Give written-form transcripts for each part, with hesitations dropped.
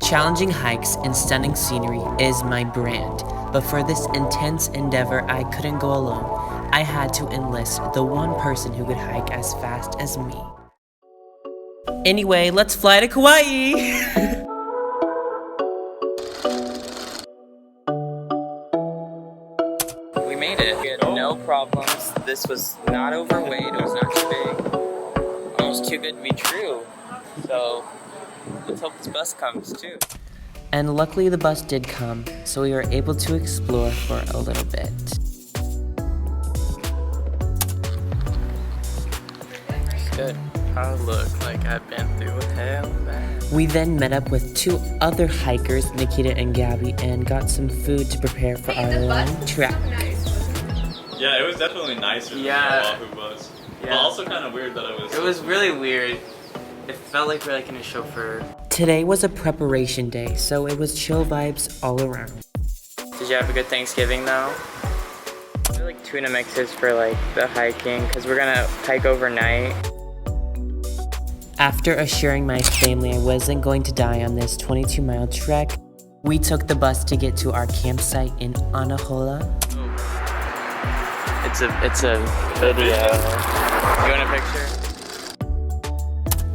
Challenging hikes and stunning scenery is my brand, but for this intense endeavor, I couldn't go alone. I had to enlist the one person who could hike as fast as me. Anyway, let's fly to Kauai! We made it. We had no problems. This was not overweight. It was not too big. Almost too good to be true. So let's hope this bus comes too. And luckily the bus did come, so we were able to explore for a little bit. It's good. I look like I've been through hell, man. We then met up with two other hikers, Nikita and Gabby, and got some food to prepare for our long trek. Yeah, it was definitely nicer than the Oahu bus. Yeah. But also kind of weird that it was... It was really weird. It felt like we were like in a chauffeur. Today was a preparation day, so it was chill vibes all around. Did you have a good Thanksgiving though? I like tuna mixes for like the hiking, because we're gonna hike overnight. After assuring my family I wasn't going to die on this 22-mile trek, we took the bus to get to our campsite in Anahola. It's a video. You want a picture?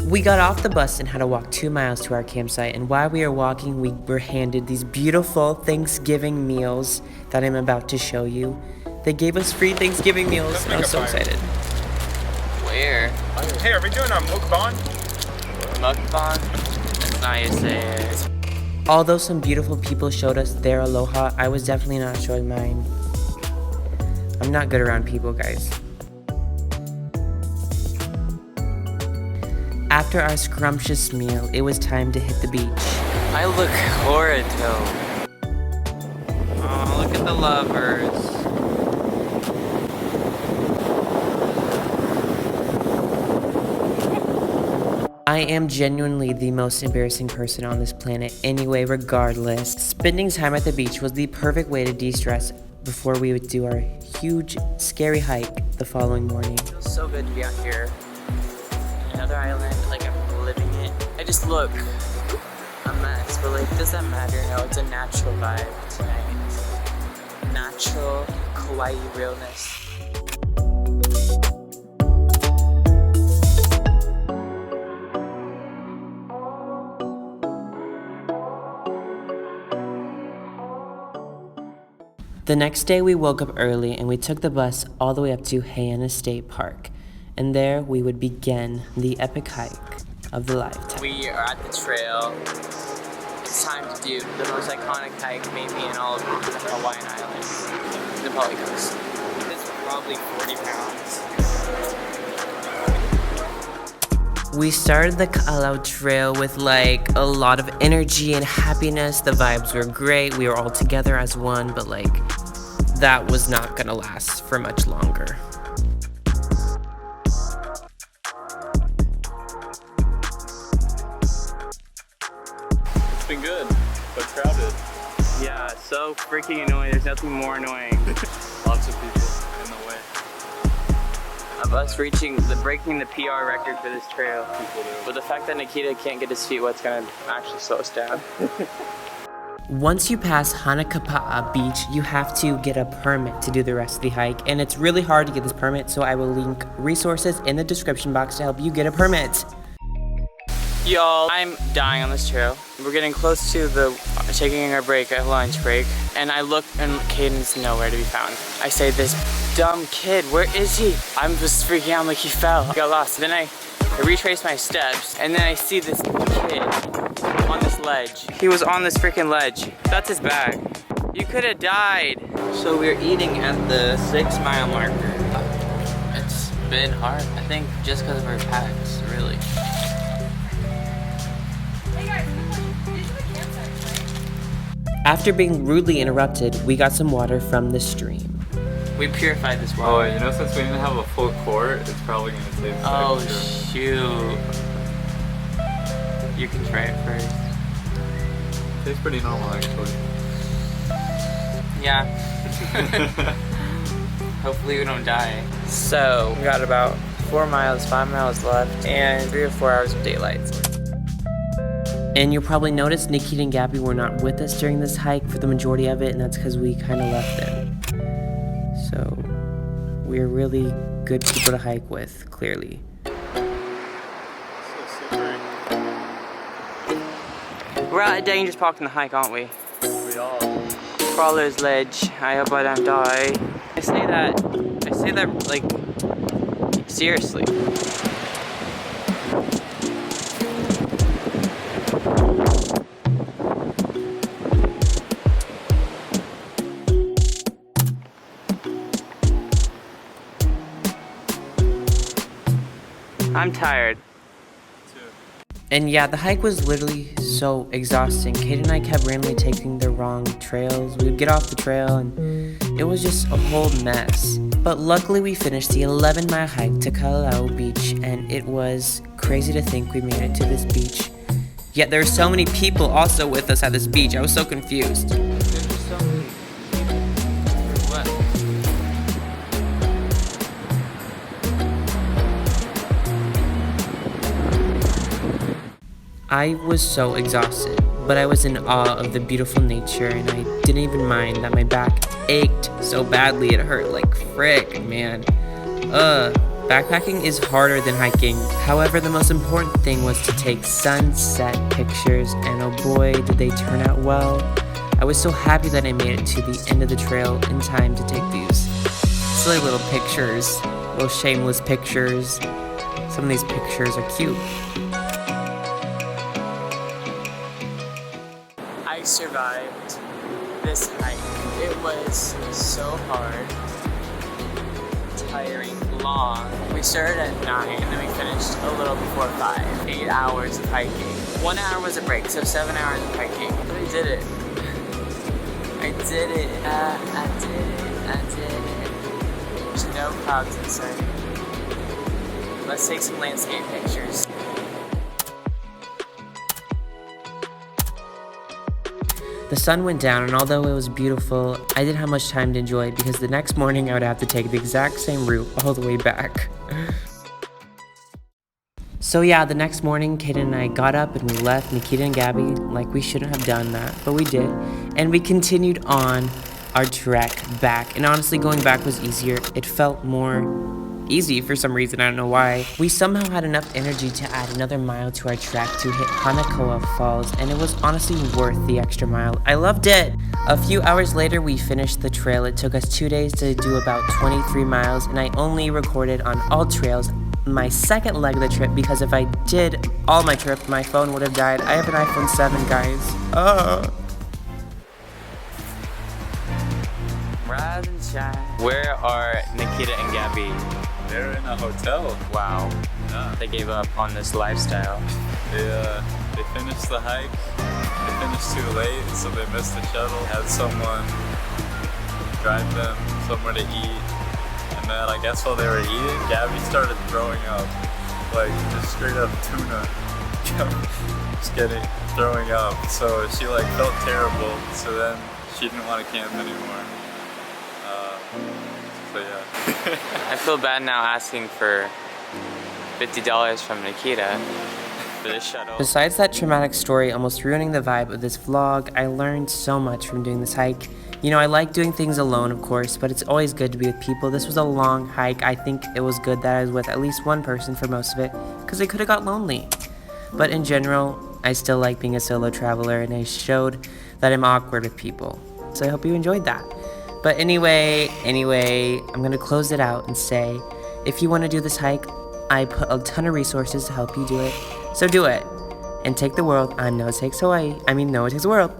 We got off the bus and had to walk 2 miles to our campsite, and while we were walking, we were handed these beautiful Thanksgiving meals that I'm about to show you. They gave us free Thanksgiving meals, and I was so excited. Where? Hey, are we doing a mukbang? Mukbang? That's not how you say it. Although some beautiful people showed us their aloha, I was definitely not showing mine. I'm not good around people, guys. After our scrumptious meal, it was time to hit the beach. I look horrid though. Oh, look at the lovers. I am genuinely the most embarrassing person on this planet anyway, regardless. Spending time at the beach was the perfect way to de-stress before we would do our huge, scary hike the following morning. It feels so good to be out here. Another island, like I'm living it. I just look a mess, but like, does that matter? No, it's a natural vibe tonight. Natural Kauai realness. The next day we woke up early and we took the bus all the way up to Heiana State Park. And there we would begin the epic hike of the lifetime. We are at the trail. It's time to do the most iconic hike maybe in all of the Hawaiian Islands, Na Pali Coast. This is probably 40 pounds. We started the Kalalau Trail with like a lot of energy and happiness. The vibes were great. We were all together as one, but like that was not gonna last for much longer. Been good, but crowded. Yeah, so freaking annoying. There's nothing more annoying. Lots of people in the way. Of us breaking the PR record for this trail. But the fact that Nikita can't get his feet wet's gonna actually slow us down. Once you pass Hanakoa Beach, you have to get a permit to do the rest of the hike, and it's really hard to get this permit, so I will link resources in the description box to help you get a permit. Y'all, I'm dying on this trail. We're getting close to taking our break, a lunch break, and I look and Caden's nowhere to be found. I say, this dumb kid, where is he? I'm just freaking out, like he fell. I got lost. Then I retrace my steps, and then I see this kid on this ledge. He was on this freaking ledge. That's his bag. You could have died. So we're eating at the 6-mile marker. It's been hard, I think, just because of our packs, really. After being rudely interrupted, we got some water from the stream. We purified this water. Oh, you know, since we didn't have a full quart, it's probably gonna taste Oh, shoot. You can try it first. Tastes pretty normal, actually. Yeah. Hopefully we don't die. So, we got about 4 miles, 5 miles left, and 3 or 4 hours of daylight. And you'll probably notice Nikita and Gabby were not with us during this hike for the majority of it, and that's because we kind of left them. So, we're really good people to hike with, clearly. We're at a dangerous part in the hike, aren't we? We are. Crawler's ledge. I hope I don't die. I say that like, seriously. I'm tired. And yeah, the hike was literally so exhausting. Kate and I kept randomly taking the wrong trails. We would get off the trail and it was just a whole mess. But luckily we finished the 11-mile hike to Kalalau Beach, and it was crazy to think we made it to this beach. Yet there were so many people also with us at this beach. I was so confused. There's so many people. What? I was so exhausted, but I was in awe of the beautiful nature, and I didn't even mind that my back ached so badly. It hurt like frick, man. Backpacking is harder than hiking. However, the most important thing was to take sunset pictures, and oh boy, did they turn out well. I was so happy that I made it to the end of the trail in time to take these silly little pictures, little shameless pictures. Some of these pictures are cute. I survived this hike. It was so hard, tiring, long. We started at 9 and then we finished a little before 5. 8 hours of hiking. 1 hour was a break, so 7 hours of hiking. But I did it. I did it. I did it. There's no clouds in sight. Let's take some landscape pictures. The sun went down, and although it was beautiful, I didn't have much time to enjoy it because the next morning I would have to take the exact same route all the way back. So yeah, the next morning, Kaden and I got up and we left Nikita and Gabby. Like, we shouldn't have done that, but we did. And we continued on our trek back. And honestly, going back was easier. It felt more easy for some reason, I don't know why. We somehow had enough energy to add another mile to our trek to hit Hanakoa Falls, and it was honestly worth the extra mile. I loved it! A few hours later, we finished the trail. It took us 2 days to do about 23 miles, and I only recorded on all trails my second leg of the trip because if I did all my trip, my phone would have died. I have an iPhone 7, guys. Rise and shine. Where are Nikita and Gabby? They're in a hotel. Wow. Yeah. They gave up on this lifestyle. They finished the hike. They finished too late, so they missed the shuttle. Had someone drive them somewhere to eat. And then I guess while they were eating, Gabby started throwing up. Like, just straight up tuna. Just throwing up. So she like felt terrible. So then she didn't want to camp anymore. So yeah. I feel bad now asking for $50 from Nikita for this shuttle. Besides that traumatic story almost ruining the vibe of this vlog, I learned so much from doing this hike. You know, I like doing things alone, of course, but it's always good to be with people. This was a long hike. I think it was good that I was with at least one person for most of it, because I could have got lonely. But in general, I still like being a solo traveler, and I showed that I'm awkward with people. So I hope you enjoyed that. But anyway, I'm gonna close it out and say, if you wanna do this hike, I put a ton of resources to help you do it. So do it, and take the world on Noah Takes Hawaii. Noah Takes the World.